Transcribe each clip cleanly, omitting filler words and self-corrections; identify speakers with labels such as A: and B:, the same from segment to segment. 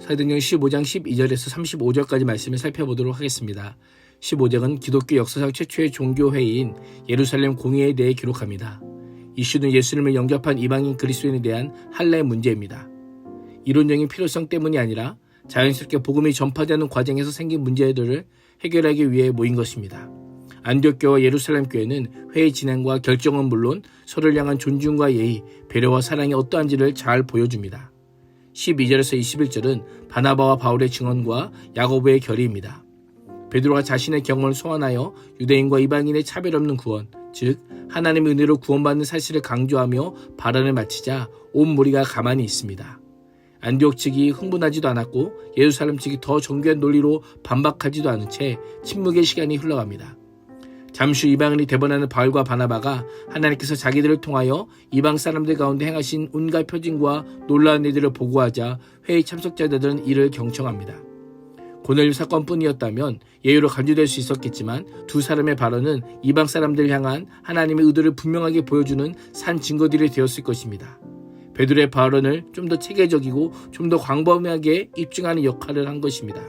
A: 사도행전 15장 12절에서 35절까지 말씀을 살펴보도록 하겠습니다. 15장은 기독교 역사상 최초의 종교회의인 예루살렘 공의에 대해 기록합니다. 이슈는 예수님을 영접한 이방인 그리스도인에 대한 할례 문제입니다. 이론적인 필요성 때문이 아니라 자연스럽게 복음이 전파되는 과정에서 생긴 문제들을 해결하기 위해 모인 것입니다. 안디옥교와 예루살렘 교회는 회의 진행과 결정은 물론 서로를 향한 존중과 예의, 배려와 사랑이 어떠한지를 잘 보여줍니다. 12절에서 21절은 바나바와 바울의 증언과 야고보의 결의입니다. 베드로가 자신의 경험을 소환하여 유대인과 이방인의 차별 없는 구원, 즉 하나님의 은혜로 구원받는 사실을 강조하며 발언을 마치자 온 무리가 가만히 있습니다. 안디옥 측이 흥분하지도 않았고 예루살렘 측이 더 정교한 논리로 반박하지도 않은 채 침묵의 시간이 흘러갑니다. 잠시 후 이방인이 대번하는 바울과 바나바가 하나님께서 자기들을 통하여 이방 사람들 가운데 행하신 온갖 표징과 놀라운 일들을 보고하자 회의 참석자들은 이를 경청합니다. 고넬료 사건뿐이었다면 예외로 간주될 수 있었겠지만 두 사람의 발언은 이방 사람들을 향한 하나님의 의도를 분명하게 보여주는 산 증거들이 되었을 것입니다. 베드로의 발언을 좀 더 체계적이고 좀 더 광범위하게 입증하는 역할을 한 것입니다.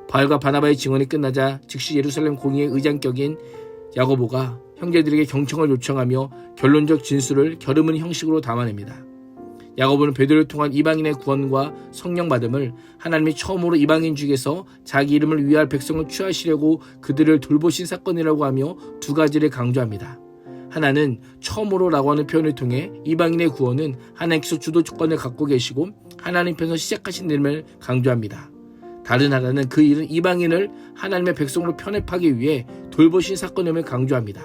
A: 바울과 바나바의 증언이 끝나자 즉시 예루살렘 공의의 의장격인 야고보가 형제들에게 경청을 요청하며 결론적 진술을 겨루는 형식으로 담아냅니다. 야고보는 베드로를 통한 이방인의 구원과 성령 받음을 하나님이 처음으로 이방인 중에서 자기 이름을 위할 백성을 취하시려고 그들을 돌보신 사건이라고 하며 두 가지를 강조합니다. 하나는 처음으로라고 하는 표현을 통해 이방인의 구원은 하나님께서 주도권을 갖고 계시고 하나님 편에서 시작하신 일임을 강조합니다. 다른 하나는 그 일은 이방인을 하나님의 백성으로 편입하기 위해 돌보신 사건임을 강조합니다.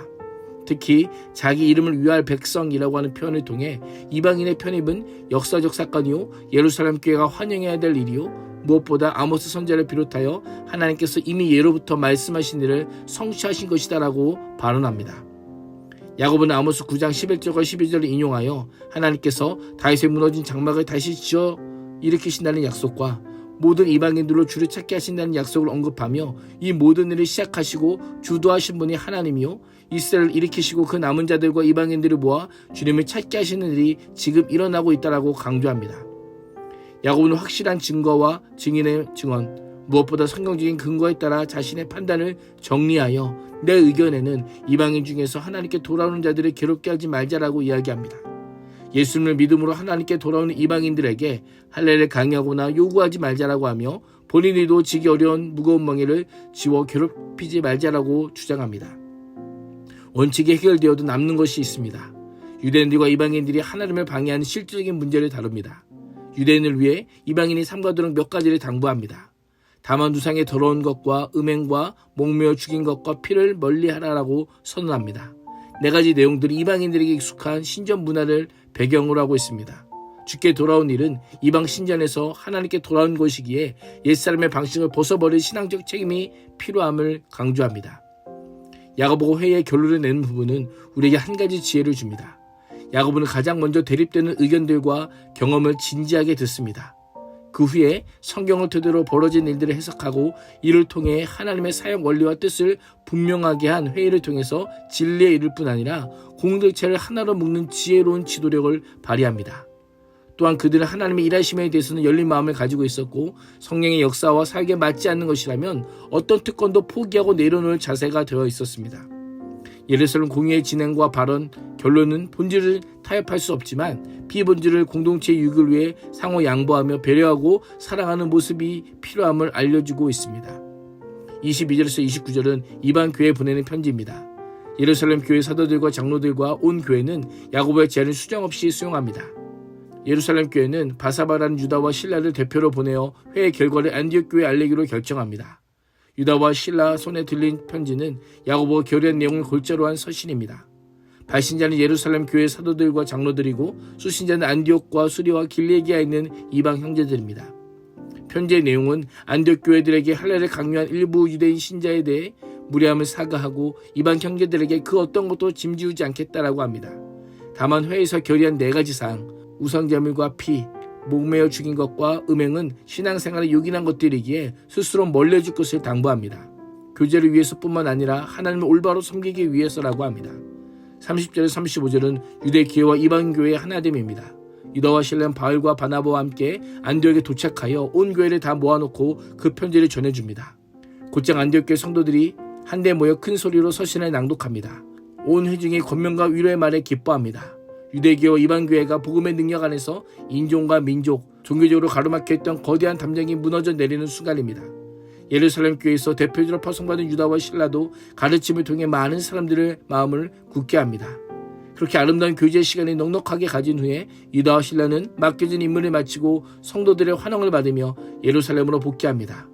A: 특히 자기 이름을 위할 백성이라고 하는 표현을 통해 이방인의 편입은 역사적 사건이요 예루살렘 교회가 환영해야 될 일이요 무엇보다 아모스 선지자를 비롯하여 하나님께서 이미 예로부터 말씀하신 일을 성취하신 것이다라고 발언합니다. 야고보는 아모스 9장 11절과 12절을 인용하여 하나님께서 다윗의 무너진 장막을 다시 지어 일으키신다는 약속과 모든 이방인들로 주를 찾게 하신다는 약속을 언급하며 이 모든 일을 시작하시고 주도하신 분이 하나님이요 이스라엘을 일으키시고 그 남은 자들과 이방인들을 모아 주님을 찾게 하시는 일이 지금 일어나고 있다라고 강조합니다. 야고보는 확실한 증거와 증인의 증언, 무엇보다 성경적인 근거에 따라 자신의 판단을 정리하여 내 의견에는 이방인 중에서 하나님께 돌아오는 자들을 괴롭게 하지 말자라고 이야기합니다. 예수님을 믿음으로 하나님께 돌아오는 이방인들에게 할례를 강요하거나 요구하지 말자라고 하며 본인이도 지기 어려운 무거운 멍에를 지워 괴롭히지 말자라고 주장합니다. 원칙이 해결되어도 남는 것이 있습니다. 유대인들과 이방인들이 하나님을 방해하는 실질적인 문제를 다룹니다. 유대인을 위해 이방인이 삼가도록 몇 가지를 당부합니다. 다만 우상의 더러운 것과 음행과 목매어 죽인 것과 피를 멀리하라라고 선언합니다. 네 가지 내용들이 이방인들에게 익숙한 신전 문화를 배경으로 하고 있습니다. 주께 돌아온 일은 이방 신전에서 하나님께 돌아온 것이기에 옛사람의 방식을 벗어버릴 신앙적 책임이 필요함을 강조합니다. 야고보가 회의의 결론을 내는 부분은 우리에게 한 가지 지혜를 줍니다. 야고보는 가장 먼저 대립되는 의견들과 경험을 진지하게 듣습니다. 그 후에 성경을 토대로 벌어진 일들을 해석하고 이를 통해 하나님의 사역 원리와 뜻을 분명하게 한 회의를 통해서 진리에 이를 뿐 아니라 공동체를 하나로 묶는 지혜로운 지도력을 발휘합니다. 또한 그들은 하나님의 일하심에 대해서는 열린 마음을 가지고 있었고 성령의 역사와 사역에 맞지 않는 것이라면 어떤 특권도 포기하고 내려놓을 자세가 되어 있었습니다. 예루살렘 공의의 진행과 발언, 결론은 본질을 타협할 수 없지만 비본질을 공동체의 유익을 위해 상호 양보하며 배려하고 사랑하는 모습이 필요함을 알려주고 있습니다. 22절에서 29절은 이방 교회에 보내는 편지입니다. 예루살렘 교회 사도들과 장로들과 온 교회는 야고보의 제안을 수정없이 수용합니다. 예루살렘 교회는 바사바라는 유다와 실라를 대표로 보내어 회의 결과를 안디옥 교회에 알리기로 결정합니다. 유다와 실라 손에 들린 편지는 야고보가 결의한 내용을 골자로 한 서신입니다. 발신자는 예루살렘 교회 사도들과 장로들이고 수신자는 안디옥과 수리와 길리기아에 있는 이방 형제들입니다. 편지의 내용은 안디옥 교회들에게 할례를 강요한 일부 유대인 신자에 대해 무례함을 사과하고 이방 형제들에게 그 어떤 것도 짐지우지 않겠다라고 합니다. 다만 회의에서 결의한 네 가지 사항, 우상제물과 피, 목매어 죽인 것과 음행은 신앙생활에 요긴한 것들이기에 스스로 멀리해줄 것을 당부합니다. 교제를 위해서뿐만 아니라 하나님을 올바로 섬기기 위해서라고 합니다. 30절에서 35절은 유대교회와 이방교회의 하나됨입니다. 유다와 실라는 바울과 바나바와 함께 안디옥에 도착하여 온 교회를 다 모아놓고 그 편지를 전해줍니다. 곧장 안디옥 교회 성도들이 한데 모여 큰 소리로 서신을 낭독합니다. 온 회중이 권면과 위로의 말에 기뻐합니다. 유대교와 이방교회가 복음의 능력 안에서 인종과 민족, 종교적으로 가로막혀있던 거대한 담장이 무너져 내리는 순간입니다. 예루살렘 교회에서 대표적으로 파송받은 유다와 실라도 가르침을 통해 많은 사람들의 마음을 굳게 합니다. 그렇게 아름다운 교제의 시간을 넉넉하게 가진 후에 유다와 실라는 맡겨진 임무를 마치고 성도들의 환영을 받으며 예루살렘으로 복귀합니다.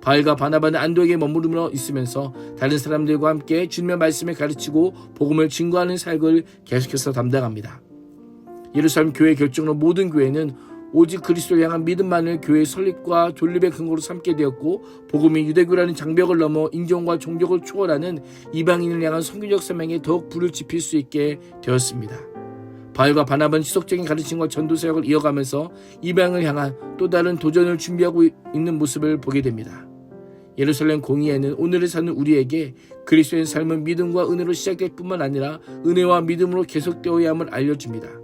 A: 바울과 바나바는 안디옥에 머무르며 있으면서 다른 사람들과 함께 주님의 말씀을 가르치고 복음을 증거하는 사역을 계속해서 담당합니다. 예루살렘 교회의 결정으로 모든 교회는 오직 그리스도를 향한 믿음만을 교회의 설립과 존립의 근거로 삼게 되었고, 복음이 유대교라는 장벽을 넘어 인종과 종족을 초월하는 이방인을 향한 선교적 사명에 더욱 불을 지필 수 있게 되었습니다. 바울과 바나바는 지속적인 가르침과 전도 사역을 이어가면서 이방을 향한 또 다른 도전을 준비하고 있는 모습을 보게 됩니다. 예루살렘 공의회는 오늘을 사는 우리에게 그리스도의 삶은 믿음과 은혜로 시작될 뿐만 아니라 은혜와 믿음으로 계속되어야 함을 알려줍니다.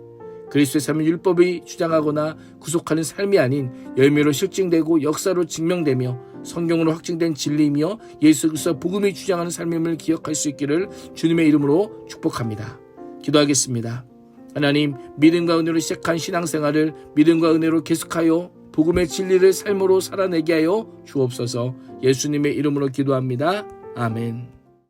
A: 그리스도의 삶은 율법이 주장하거나 구속하는 삶이 아닌 열매로 실증되고 역사로 증명되며 성경으로 확증된 진리이며 예수 그리스도 복음이 주장하는 삶임을 기억할 수 있기를 주님의 이름으로 축복합니다. 기도하겠습니다. 하나님, 믿음과 은혜로 시작한 신앙생활을 믿음과 은혜로 계속하여 복음의 진리를 삶으로 살아내게 하여 주옵소서. 예수님의 이름으로 기도합니다. 아멘.